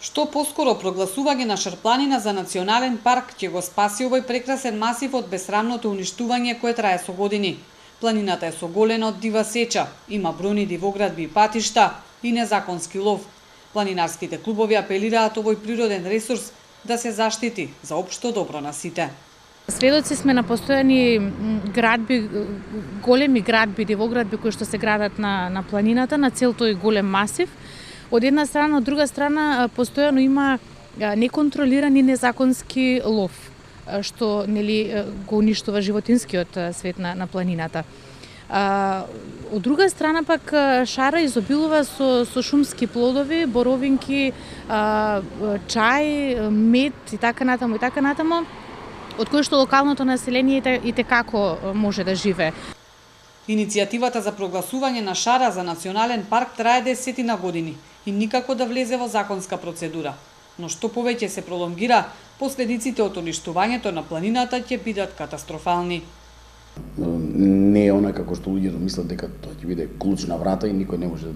Што поскоро прогласување на Шарпланина за национален парк ќе го спаси овој прекрасен масив од бесрамното уништување кое трае со години. Планината е соголена од дива сеча, има бројни дивоградби и патишта и незаконски лов. Планинарските клубови апелираат овој природен ресурс да се заштити за општо добро на сите. Сведоци сме на постојани градби, големи градби, дивоградби кои што се градат на планината, на цел тој голем масив. Од една страна, од друга страна, постојано има неконтролиран и незаконски лов, што го уништува животинскиот свет на планината. Од друга страна пак Шара изобилува со шумски плодови, боровинки, чај, мед и така натаму, од кои што локалното население и како може да живее. Иницијативата за прогласување на Шара за национален парк трае 10 години и никако да влезе во законска процедура. Но што повеќе се пролонгира, последиците од уништувањето на планината ќе бидат катастрофални. Не е она како што луѓето мислат дека тоа ќе биде клуч на врата и никој не може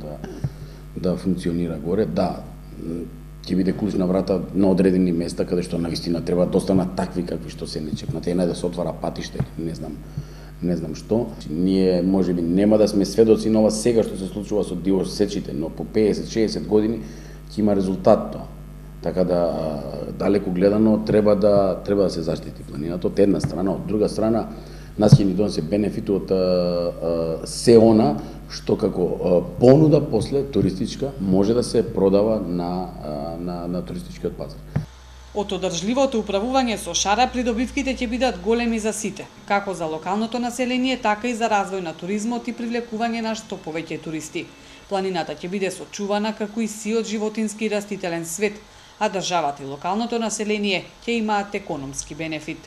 да функционира горе. Да, ќе биде клуч на врата на одредени места каде што навистина треба да останат такви какви што се нечекнат. Една е да се отвара патиште, не знам што. Ние можеби нема да сме сведоци на ова сега што се случува со дивосечите, но по 50-60 години ќе има резултат тоа. Така да далеку гледано треба да се заштити планината од една страна, од друга страна нас ќе ни донесе бенефит од се она што како понуда после туристичка може да се продава на туристичкиот пазар. Од одржливото управување со Шара придобивките ќе бидат големи за сите, како за локалното население, така и за развој на туризмот и привлекување на што повеќе туристи. Планината ќе биде сочувана како и сиот животински и растителен свет, а државата и локалното население ќе имаат економски бенефит.